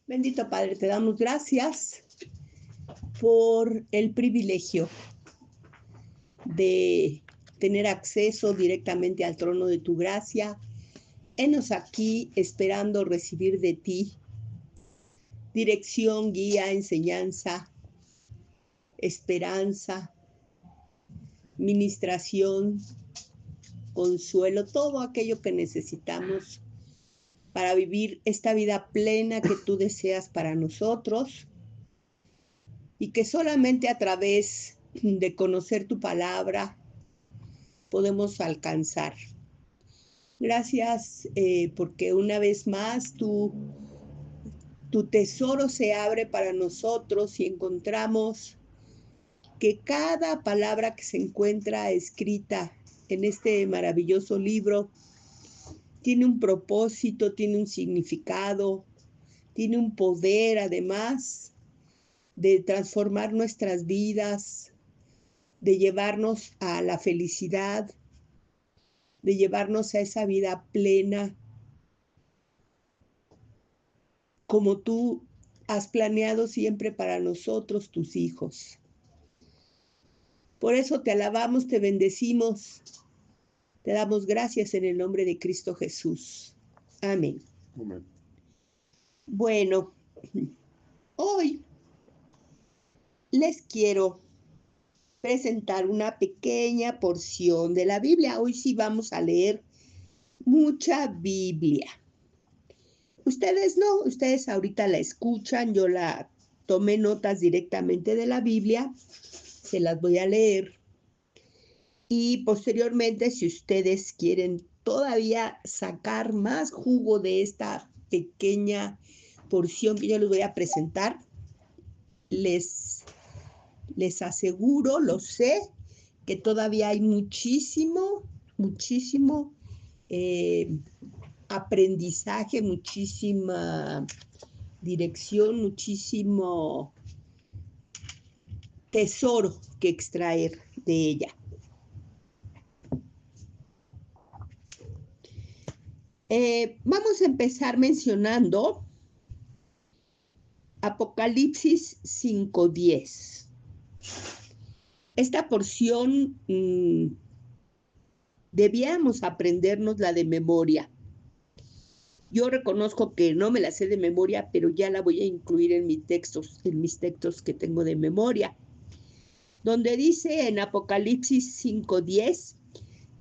Bendito Padre, te damos gracias por el privilegio de tener acceso directamente al trono de tu gracia. Henos aquí esperando recibir de ti dirección, guía, enseñanza, esperanza, ministración, consuelo, todo aquello que necesitamos para vivir esta vida plena que tú deseas para nosotros y que solamente a través de conocer tu palabra podemos alcanzar. Gracias porque una vez más tu tesoro se abre para nosotros y encontramos que cada palabra que se encuentra escrita en este maravilloso libro tiene un propósito, tiene un significado, tiene un poder además de transformar nuestras vidas, de llevarnos a la felicidad, de llevarnos a esa vida plena, como tú has planeado siempre para nosotros, tus hijos. Por eso te alabamos, te bendecimos, te damos gracias en el nombre de Cristo Jesús. Amén. Amén. Bueno, hoy les quiero presentar una pequeña porción de la Biblia. Hoy sí vamos a leer mucha Biblia. Ustedes no, ustedes ahorita la escuchan, yo la tomé notas directamente de la Biblia, se las voy a leer. Y posteriormente, si ustedes quieren todavía sacar más jugo de esta pequeña porción que yo les voy a presentar, les aseguro, lo sé, que todavía hay muchísimo aprendizaje, muchísima dirección, muchísimo tesoro que extraer de ella. Vamos a empezar mencionando Apocalipsis 5:10. Esta porción debíamos aprendernosla de memoria. Yo reconozco que no me la sé de memoria, pero ya la voy a incluir en mis textos que tengo de memoria, donde dice en Apocalipsis 5:10,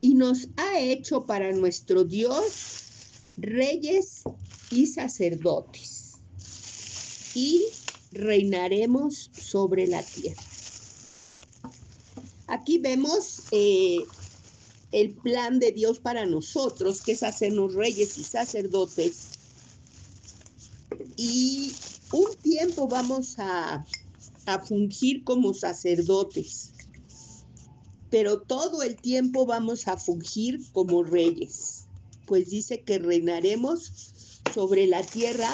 y nos ha hecho para nuestro Dios reyes y sacerdotes, y reinaremos sobre la tierra. Aquí vemos el plan de Dios para nosotros, que es hacernos reyes y sacerdotes. Y un tiempo vamos a fungir como sacerdotes, pero todo el tiempo vamos a fungir como reyes, pues dice que reinaremos sobre la tierra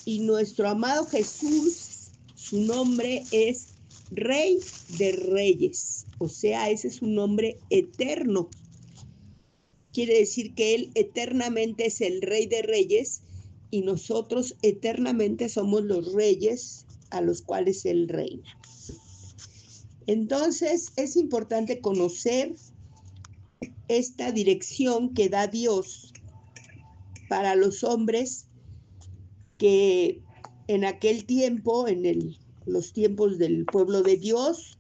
y nuestro amado Jesús, su nombre es Rey de Reyes, o sea, ese es un nombre eterno. Quiere decir que Él eternamente es el Rey de Reyes y nosotros eternamente somos los reyes a los cuales Él reina. Entonces, es importante conocer esta dirección que da Dios para los hombres que en aquel tiempo, los tiempos del pueblo de Dios,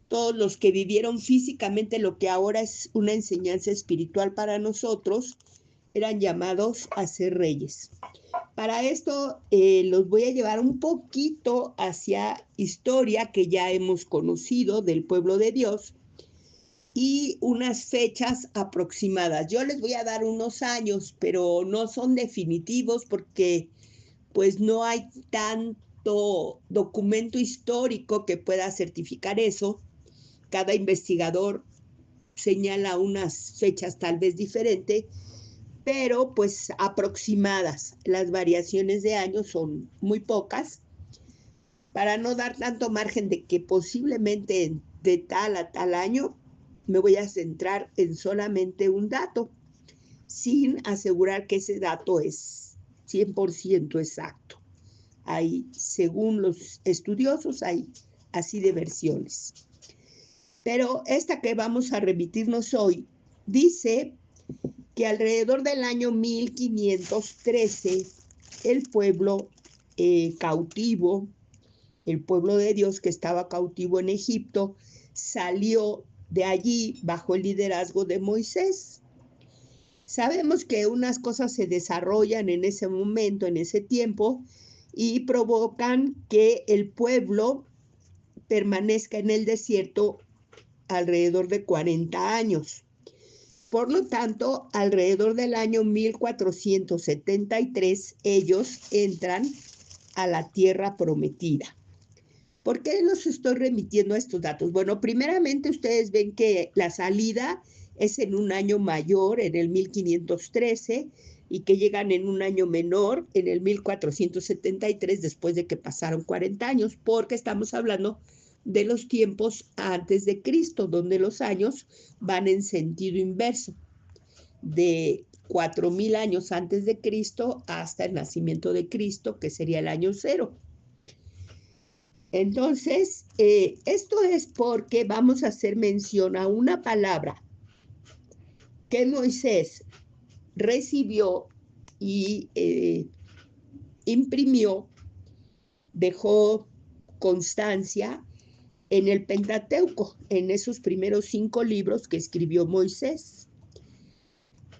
todos los que vivieron físicamente lo que ahora es una enseñanza espiritual para nosotros, eran llamados a ser reyes. Para esto los voy a llevar un poquito hacia historia que ya hemos conocido del pueblo de Dios y unas fechas aproximadas. Yo les voy a dar unos años, pero no son definitivos porque pues no hay tanto documento histórico que pueda certificar eso. Cada investigador señala unas fechas tal vez diferentes, pero pues aproximadas. Las variaciones de años son muy pocas, para no dar tanto margen de que posiblemente de tal a tal año me voy a centrar en solamente un dato, sin asegurar que ese dato es 100% exacto. según los estudiosos, hay así de versiones. Pero esta que vamos a remitirnos hoy dice que alrededor del año 1513 el pueblo cautivo, el pueblo de Dios que estaba cautivo en Egipto, salió de allí bajo el liderazgo de Moisés. Sabemos que unas cosas se desarrollan en ese momento, en ese tiempo, y provocan que el pueblo permanezca en el desierto alrededor de 40 años. Por lo tanto, alrededor del año 1473, ellos entran a la tierra prometida. ¿Por qué los estoy remitiendo a estos datos? Bueno, primeramente ustedes ven que la salida es en un año mayor, en el 1513, y que llegan en un año menor, en el 1473, después de que pasaron 40 años, porque estamos hablando de los tiempos antes de Cristo, donde los años van en sentido inverso, de 4000 años antes de Cristo hasta el nacimiento de Cristo, que sería el año 0. Entonces, esto es porque vamos a hacer mención a una palabra que Moisés recibió y imprimió, dejó constancia en el Pentateuco, en esos primeros 5 libros que escribió Moisés,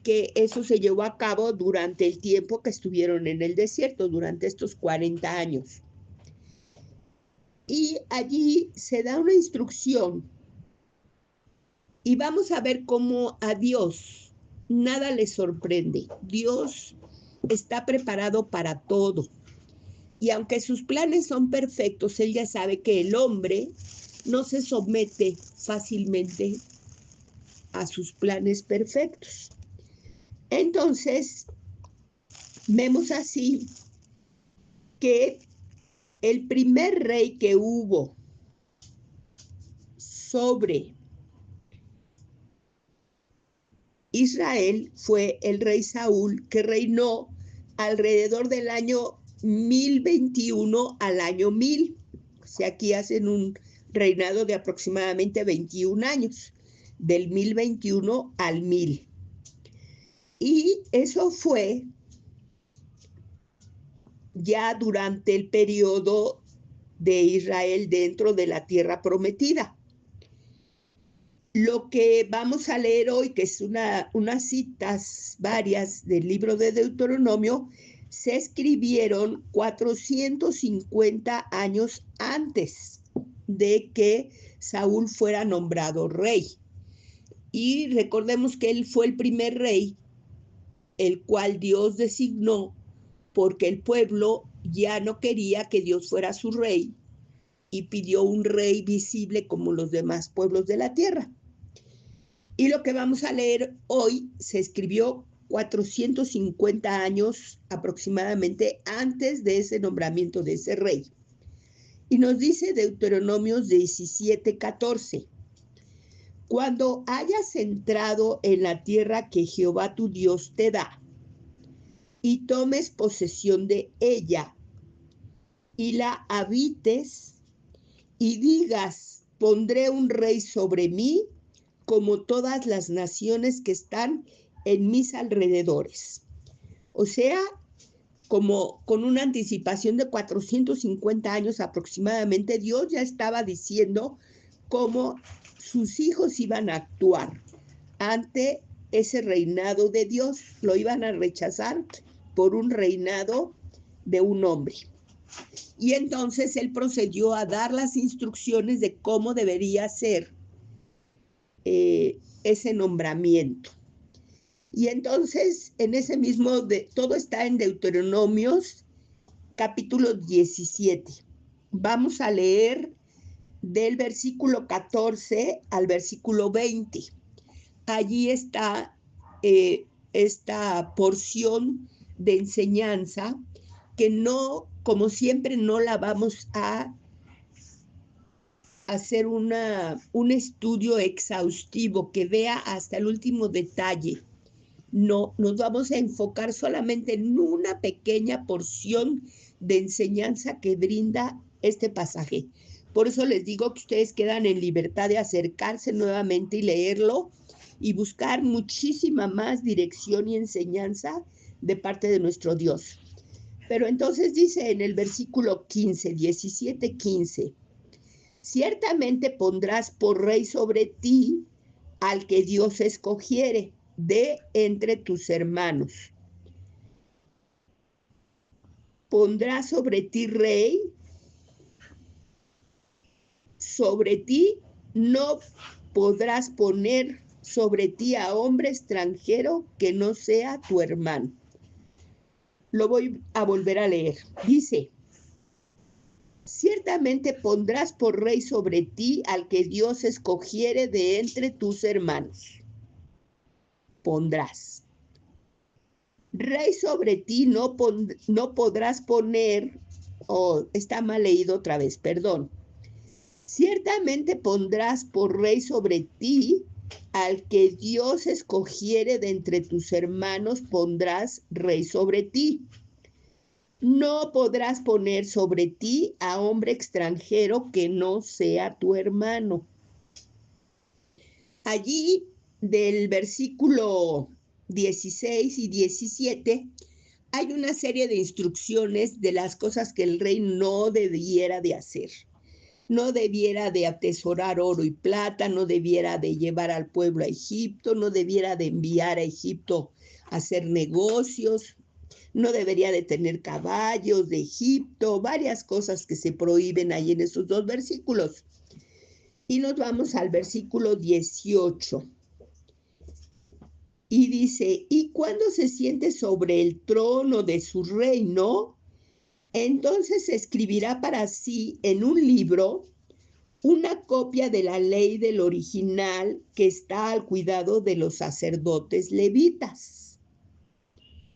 que eso se llevó a cabo durante el tiempo que estuvieron en el desierto, durante estos 40 años. Y allí se da una instrucción y vamos a ver cómo a Dios nada le sorprende. Dios está preparado para todo. Y aunque sus planes son perfectos, Él ya sabe que el hombre no se somete fácilmente a sus planes perfectos. Entonces, vemos así que el primer rey que hubo sobre Israel fue el rey Saúl, que reinó alrededor del año 1021 al año 1000. O sea, aquí hacen un reinado de aproximadamente 21 años, del 1021 al 1000. Y eso fue ya durante el periodo de Israel dentro de la tierra prometida. Lo que vamos a leer hoy, que es unas citas varias del libro de Deuteronomio, se escribieron 450 años antes de que Saúl fuera nombrado rey. Y recordemos que él fue el primer rey, el cual Dios designó porque el pueblo ya no quería que Dios fuera su rey y pidió un rey visible como los demás pueblos de la tierra. Y lo que vamos a leer hoy se escribió 450 años aproximadamente antes de ese nombramiento de ese rey. Y nos dice Deuteronomios 17:14. Cuando hayas entrado en la tierra que Jehová tu Dios te da, y tomes posesión de ella, y la habites, y digas, pondré un rey sobre mí, como todas las naciones que están en mis alrededores. O sea, como con una anticipación de 450 años aproximadamente, Dios ya estaba diciendo cómo sus hijos iban a actuar ante ese reinado de Dios. Lo iban a rechazar por un reinado de un hombre. Y entonces él procedió a dar las instrucciones de cómo debería ser ese nombramiento. Y entonces, en ese mismo, todo está en Deuteronomios, capítulo 17. Vamos a leer del versículo 14 al versículo 20. Allí está esta porción de enseñanza que no, como siempre, no la vamos a hacer un estudio exhaustivo que vea hasta el último detalle. No, nos vamos a enfocar solamente en una pequeña porción de enseñanza que brinda este pasaje. Por eso les digo que ustedes quedan en libertad de acercarse nuevamente y leerlo y buscar muchísima más dirección y enseñanza de parte de nuestro Dios. Pero entonces dice en el versículo 15, 17, 15, ciertamente pondrás por rey sobre ti al que Dios escogiere de entre tus hermanos. Pondrá sobre ti rey, sobre ti no podrás poner sobre ti a hombre extranjero que no sea tu hermano. Lo voy a volver a leer. Dice, ciertamente pondrás por rey sobre ti al que Dios escogiere de entre tus hermanos. Pondrás. Rey sobre ti no podrás poner, está mal leído otra vez, perdón. Ciertamente pondrás por rey sobre ti al que Dios escogiere de entre tus hermanos, pondrás rey sobre ti. No podrás poner sobre ti a hombre extranjero que no sea tu hermano. Allí del versículo 16 y 17 hay una serie de instrucciones de las cosas que el rey no debiera de hacer. No debiera de atesorar oro y plata, no debiera de llevar al pueblo a Egipto, no debiera de enviar a Egipto a hacer negocios, no debería de tener caballos de Egipto, varias cosas que se prohíben ahí en esos dos versículos. Y nos vamos al versículo 18. Y dice, y cuando se siente sobre el trono de su reino, entonces escribirá para sí en un libro una copia de la ley del original que está al cuidado de los sacerdotes levitas.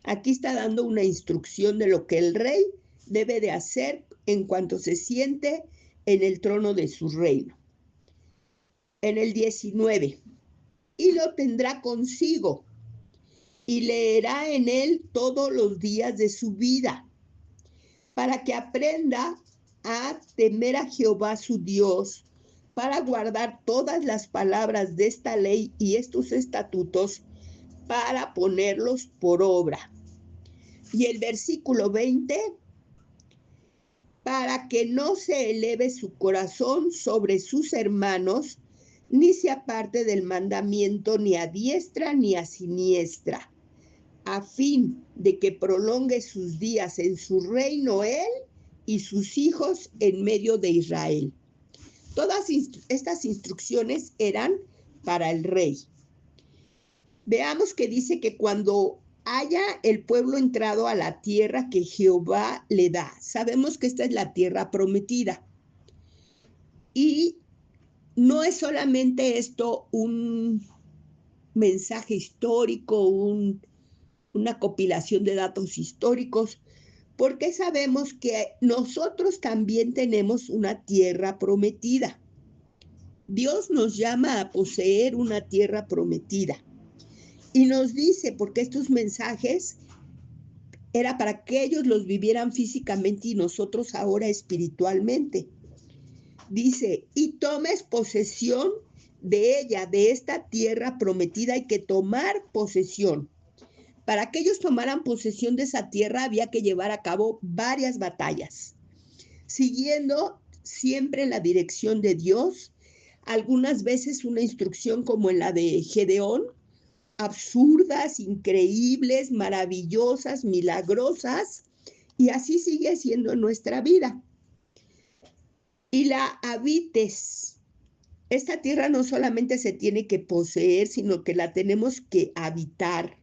Aquí está dando una instrucción de lo que el rey debe de hacer en cuanto se siente en el trono de su reino. En el 19, y lo tendrá consigo y leerá en él todos los días de su vida, para que aprenda a temer a Jehová su Dios, para guardar todas las palabras de esta ley y estos estatutos, para ponerlos por obra. Y el versículo 20, para que no se eleve su corazón sobre sus hermanos, ni se aparte del mandamiento ni a diestra ni a siniestra, a fin de que prolongue sus días en su reino él y sus hijos en medio de Israel. Todas estas instrucciones eran para el rey. Veamos que dice que cuando haya el pueblo entrado a la tierra que Jehová le da, sabemos que esta es la tierra prometida. Y no es solamente esto un mensaje histórico, una compilación de datos históricos, porque sabemos que nosotros también tenemos una tierra prometida. Dios nos llama a poseer una tierra prometida. Y nos dice, porque estos mensajes era para que ellos los vivieran físicamente y nosotros ahora espiritualmente. Dice, y tomes posesión de ella, de esta tierra prometida, hay que tomar posesión. Para que ellos tomaran posesión de esa tierra había que llevar a cabo varias batallas, siguiendo siempre la dirección de Dios, algunas veces una instrucción como en la de Gedeón, absurdas, increíbles, maravillosas, milagrosas, y así sigue siendo en nuestra vida. Y la habites. Esta tierra no solamente se tiene que poseer, sino que la tenemos que habitar.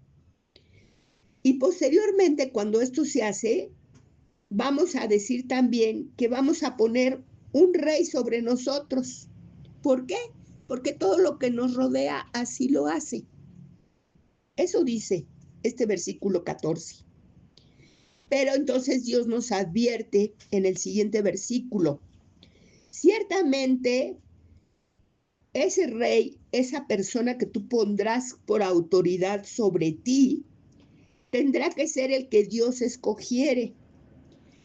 Y posteriormente, cuando esto se hace, vamos a decir también que vamos a poner un rey sobre nosotros. ¿Por qué? Porque todo lo que nos rodea así lo hace. Eso dice este versículo 14. Pero entonces Dios nos advierte en el siguiente versículo. Ciertamente, ese rey, esa persona que tú pondrás por autoridad sobre ti, tendrá que ser el que Dios escogiere.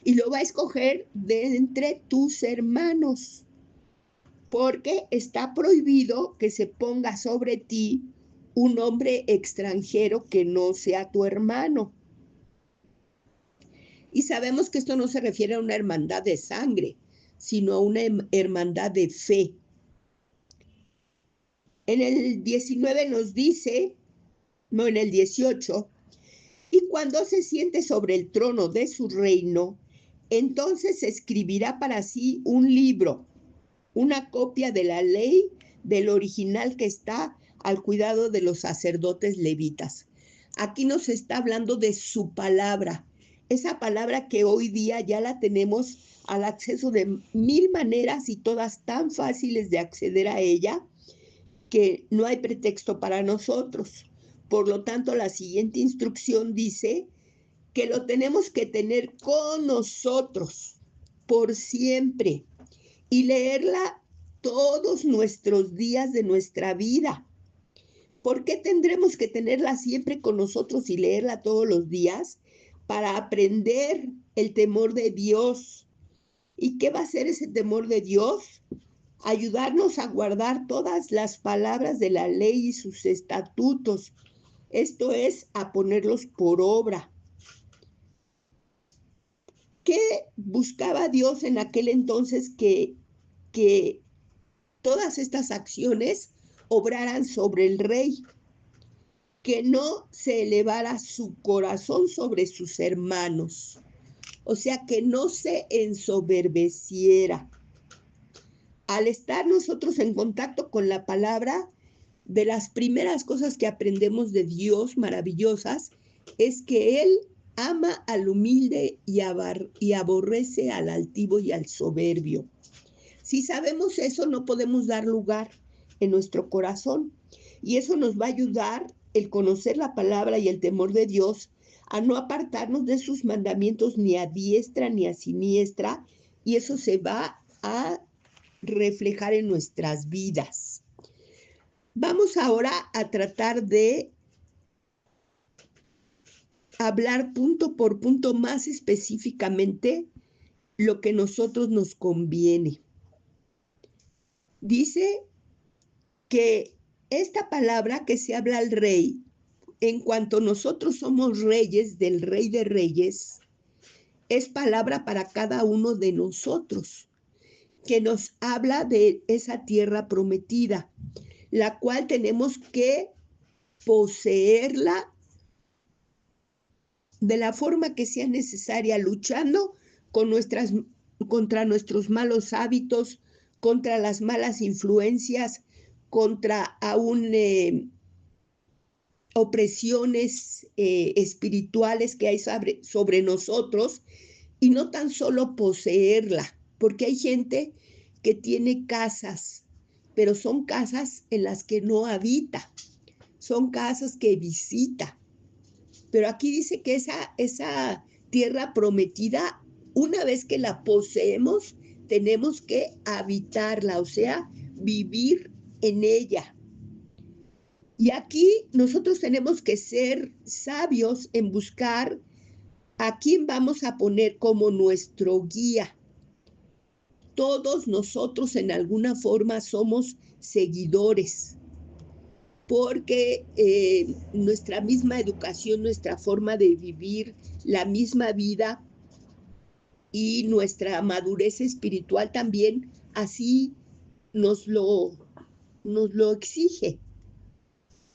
y lo va a escoger de entre tus hermanos, porque está prohibido que se ponga sobre ti un hombre extranjero que no sea tu hermano. Y sabemos que esto no se refiere a una hermandad de sangre, sino a una hermandad de fe. En el 19 nos dice, no, en el 18, y cuando se siente sobre el trono de su reino, entonces escribirá para sí un libro, una copia de la ley del original que está al cuidado de los sacerdotes levitas. Aquí nos está hablando de su palabra, esa palabra que hoy día ya la tenemos al acceso de 1000 maneras y todas tan fáciles de acceder a ella que no hay pretexto para nosotros. Por lo tanto, la siguiente instrucción dice que lo tenemos que tener con nosotros por siempre y leerla todos nuestros días de nuestra vida. ¿Por qué tendremos que tenerla siempre con nosotros y leerla todos los días? Para aprender el temor de Dios. ¿Y qué va a ser ese temor de Dios? Ayudarnos a guardar todas las palabras de la ley y sus estatutos. Esto es, a ponerlos por obra. ¿Qué buscaba Dios en aquel entonces? Que todas estas acciones obraran sobre el rey, que no se elevara su corazón sobre sus hermanos, o sea, que no se ensoberbeciera. Al estar nosotros en contacto con la palabra, de las primeras cosas que aprendemos de Dios maravillosas es que Él ama al humilde y aborrece al altivo y al soberbio. Si sabemos eso, no podemos dar lugar en nuestro corazón. Y eso nos va a ayudar el conocer la palabra y el temor de Dios a no apartarnos de sus mandamientos ni a diestra ni a siniestra. Y eso se va a reflejar en nuestras vidas. Vamos ahora a tratar de hablar punto por punto más específicamente lo que a nosotros nos conviene. Dice que esta palabra que se habla al rey, en cuanto nosotros somos reyes del Rey de Reyes, es palabra para cada uno de nosotros, que nos habla de esa tierra prometida, la cual tenemos que poseerla de la forma que sea necesaria, luchando contra nuestros malos hábitos, contra las malas influencias, contra aún opresiones espirituales que hay sobre nosotros, y no tan solo poseerla, porque hay gente que tiene casas, pero son casas en las que no habita, son casas que visita. Pero aquí dice que esa tierra prometida, una vez que la poseemos, tenemos que habitarla, o sea, vivir en ella. Y aquí nosotros tenemos que ser sabios en buscar a quién vamos a poner como nuestro guía. Todos nosotros en alguna forma somos seguidores, porque nuestra misma educación, nuestra forma de vivir, la misma vida y nuestra madurez espiritual también así nos lo exige.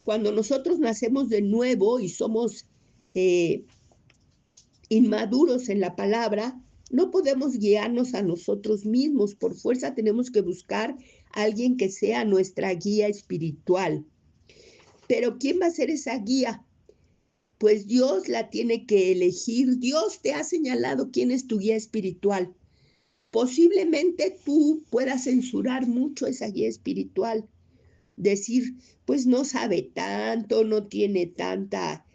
Cuando nosotros nacemos de nuevo y somos inmaduros en la palabra, no podemos guiarnos a nosotros mismos. Por fuerza tenemos que buscar a alguien que sea nuestra guía espiritual. Pero ¿quién va a ser esa guía? Pues Dios la tiene que elegir. Dios te ha señalado quién es tu guía espiritual. Posiblemente tú puedas censurar mucho esa guía espiritual. Decir, pues no sabe tanto, no tiene tanta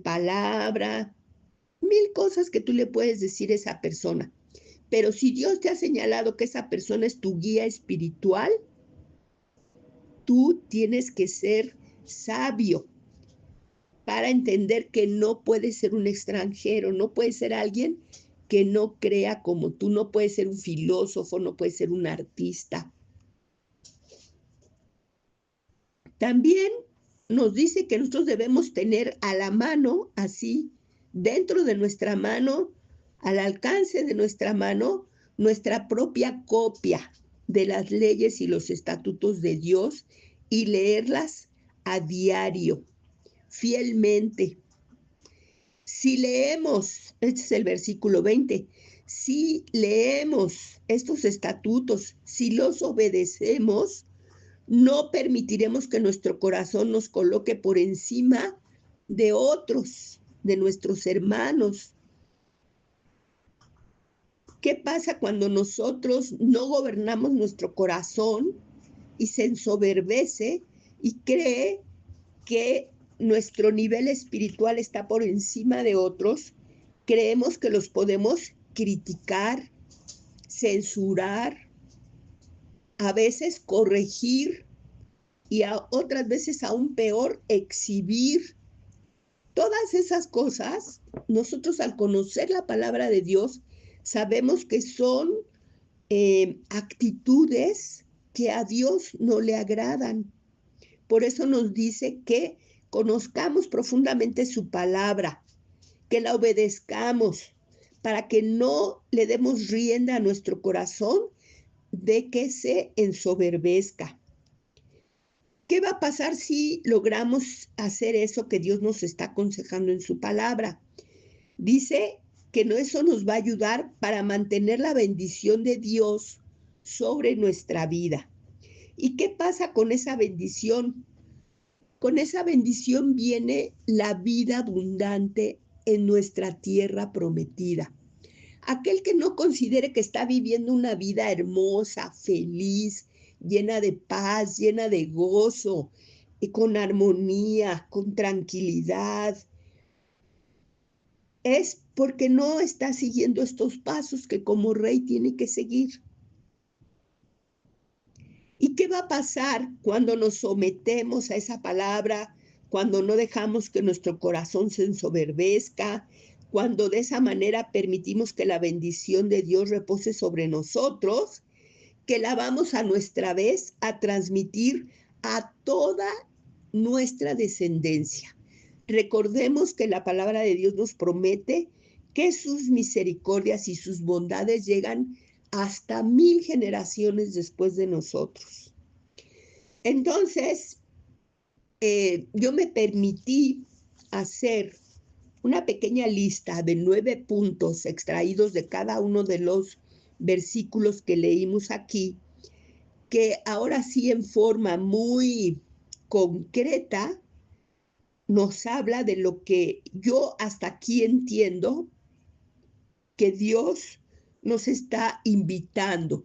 palabra, 1000 cosas que tú le puedes decir a esa persona. Pero si Dios te ha señalado que esa persona es tu guía espiritual, tú tienes que ser sabio para entender que no puede ser un extranjero, no puede ser alguien que no crea como tú. No puedes ser un filósofo, no puedes ser un artista. También nos dice que nosotros debemos tener a la mano, así, dentro de nuestra mano, al alcance de nuestra mano, nuestra propia copia de las leyes y los estatutos de Dios y leerlas a diario, fielmente. Si leemos, este es el versículo 20, si leemos estos estatutos, si los obedecemos, no permitiremos que nuestro corazón nos coloque por encima de otros, de nuestros hermanos. ¿Qué pasa cuando nosotros no gobernamos nuestro corazón y se ensoberbece y cree que nuestro nivel espiritual está por encima de otros? Creemos que los podemos criticar, censurar, a veces corregir y a otras veces aún peor, exhibir. Todas esas cosas, nosotros al conocer la palabra de Dios, sabemos que son actitudes que a Dios no le agradan. Por eso nos dice que conozcamos profundamente su palabra, que la obedezcamos, para que no le demos rienda a nuestro corazón de que se ensoberbezca. ¿Qué va a pasar si logramos hacer eso que Dios nos está aconsejando en su palabra? Dice que eso nos va a ayudar para mantener la bendición de Dios sobre nuestra vida. ¿Y qué pasa con esa bendición? Con esa bendición viene la vida abundante en nuestra tierra prometida. Aquel que no considere que está viviendo una vida hermosa, feliz, llena de paz, llena de gozo, y con armonía, con tranquilidad, es porque no está siguiendo estos pasos que como rey tiene que seguir. ¿Y qué va a pasar cuando nos sometemos a esa palabra, cuando no dejamos que nuestro corazón se ensoberbezca, cuando de esa manera permitimos que la bendición de Dios repose sobre nosotros, que la vamos a nuestra vez a transmitir a toda nuestra descendencia? Recordemos que la palabra de Dios nos promete que sus misericordias y sus bondades llegan hasta 1000 generaciones después de nosotros. Entonces, yo me permití hacer una pequeña lista de 9 puntos extraídos de cada uno de los versículos que leímos aquí, que ahora sí en forma muy concreta nos habla de lo que yo hasta aquí entiendo que Dios nos está invitando.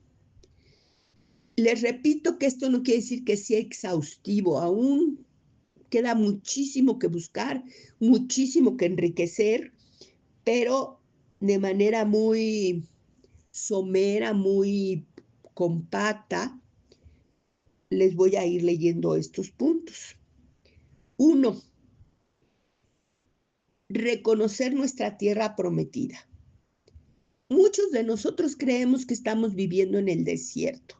Les repito que esto no quiere decir que sea exhaustivo, aún queda muchísimo que buscar, muchísimo que enriquecer, pero de manera muy somera, muy compacta, les voy a ir leyendo estos puntos. 1. Reconocer nuestra tierra prometida. Muchos de nosotros creemos que estamos viviendo en el desierto.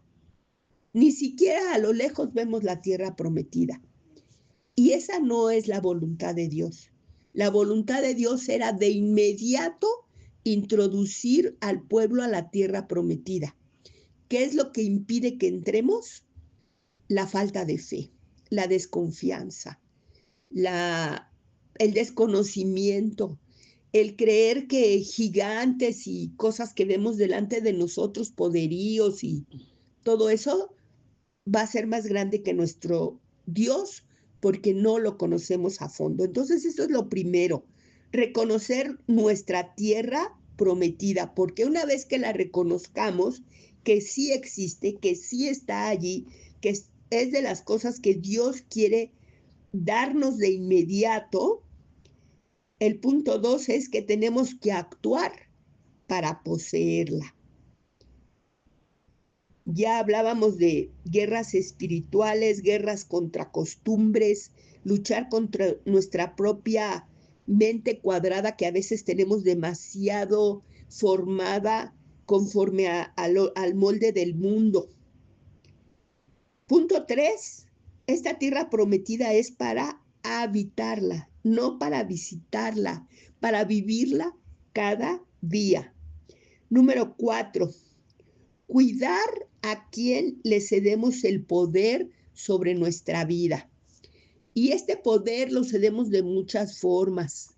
Ni siquiera a lo lejos vemos la tierra prometida. Y esa no es la voluntad de Dios. La voluntad de Dios era de inmediato introducir al pueblo a la tierra prometida. ¿Qué es lo que impide que entremos? La falta de fe, la desconfianza, el desconocimiento, el creer que gigantes y cosas que vemos delante de nosotros, poderíos y todo eso, va a ser más grande que nuestro Dios porque no lo conocemos a fondo. Entonces, eso es lo primero, reconocer nuestra tierra prometida, porque una vez que la reconozcamos, que sí existe, que sí está allí, que es de las cosas que Dios quiere darnos de inmediato, el punto 2 es que tenemos que actuar para poseerla. Ya hablábamos de guerras espirituales, guerras contra costumbres, luchar contra nuestra propia mente cuadrada, que a veces tenemos demasiado formada conforme al molde del mundo. Punto 3. Esta tierra prometida es para habitarla, no para visitarla, para vivirla cada día. Número 4. Cuidar a quien le cedemos el poder sobre nuestra vida. Y este poder lo cedemos de muchas formas,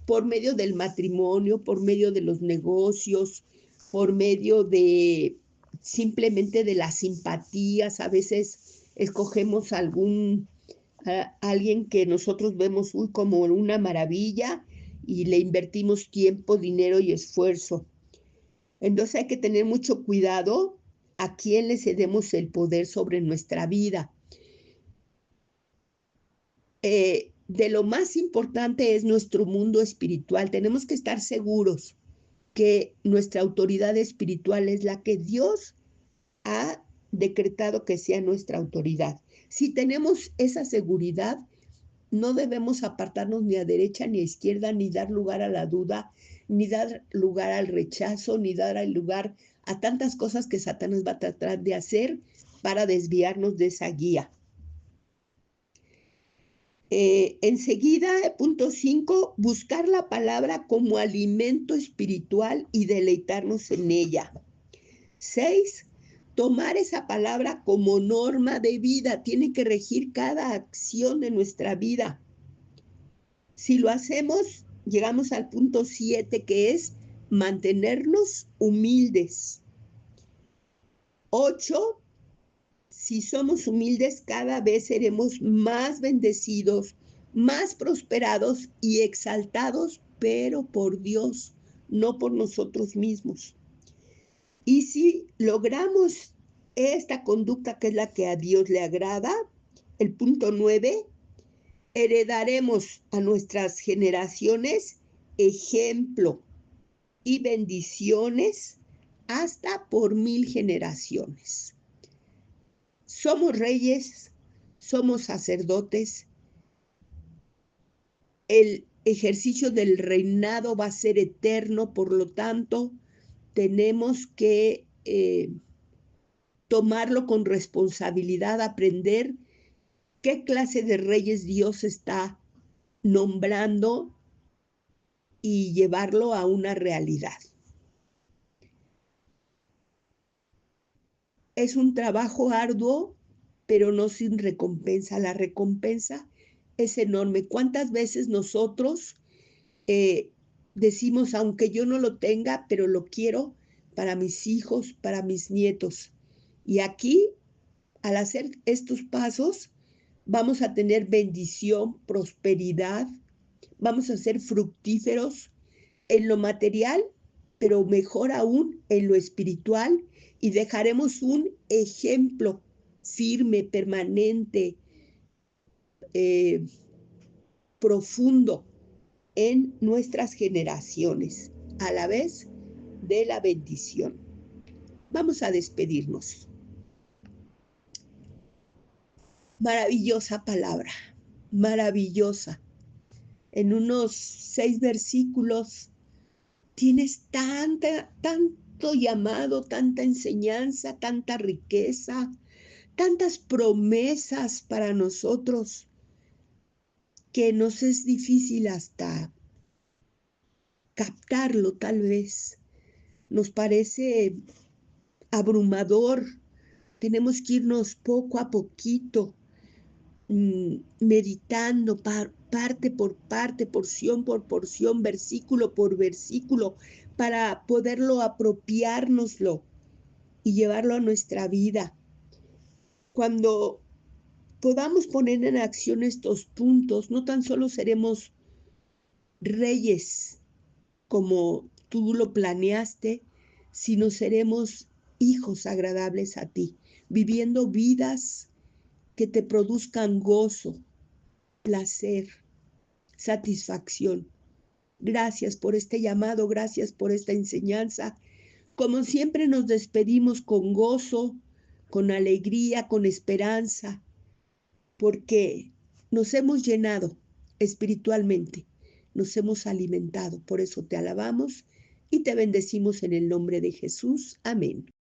por medio del matrimonio, por medio de los negocios, por medio de simplemente de las simpatías. A veces escogemos a alguien que nosotros vemos como una maravilla y le invertimos tiempo, dinero y esfuerzo. Entonces hay que tener mucho cuidado a quién le cedemos el poder sobre nuestra vida. De lo más importante es nuestro mundo espiritual. Tenemos que estar seguros que nuestra autoridad espiritual es la que Dios ha decretado que sea nuestra autoridad. Si tenemos esa seguridad, no debemos apartarnos ni a derecha ni a izquierda, ni dar lugar a la duda, ni dar lugar al rechazo, ni dar lugar a tantas cosas que Satanás va a tratar de hacer para desviarnos de esa guía. Enseguida, punto 5, buscar la palabra como alimento espiritual y deleitarnos en ella. 6, tomar esa palabra como norma de vida, tiene que regir cada acción de nuestra vida. Si lo hacemos, llegamos al punto 7, que es mantenernos humildes. 8, si somos humildes, cada vez seremos más bendecidos, más prosperados y exaltados, pero por Dios, no por nosotros mismos. Y si logramos esta conducta, que es la que a Dios le agrada, el punto 9, heredaremos a nuestras generaciones ejemplo y bendiciones hasta por 1000 generaciones. Somos reyes, somos sacerdotes. El ejercicio del reinado va a ser eterno, por lo tanto, tenemos que tomarlo con responsabilidad, aprender qué clase de reyes Dios está nombrando y llevarlo a una realidad. Es un trabajo arduo, pero no sin recompensa. La recompensa es enorme. ¿Cuántas veces nosotros decimos, aunque yo no lo tenga, pero lo quiero para mis hijos, para mis nietos? Y aquí, al hacer estos pasos, vamos a tener bendición, prosperidad, vamos a ser fructíferos en lo material, pero mejor aún en lo espiritual, y dejaremos un ejemplo firme, permanente, profundo en nuestras generaciones, a la vez de la bendición. Vamos a despedirnos. Maravillosa palabra, maravillosa. En unos 6 versículos tienes tanto llamado, tanta enseñanza, tanta riqueza, tantas promesas para nosotros, que nos es difícil hasta captarlo, tal vez. Nos parece abrumador. Tenemos que irnos poco a poquito, meditando parte por parte, porción por porción, versículo por versículo, para poderlo apropiárnoslo y llevarlo a nuestra vida. Cuando podamos poner en acción estos puntos, no tan solo seremos reyes como tú lo planeaste, sino seremos hijos agradables a ti, viviendo vidas que te produzcan gozo, placer, satisfacción. Gracias por este llamado, gracias por esta enseñanza. Como siempre, nos despedimos con gozo, con alegría, con esperanza, porque nos hemos llenado espiritualmente, nos hemos alimentado. Por eso te alabamos y te bendecimos en el nombre de Jesús. Amén.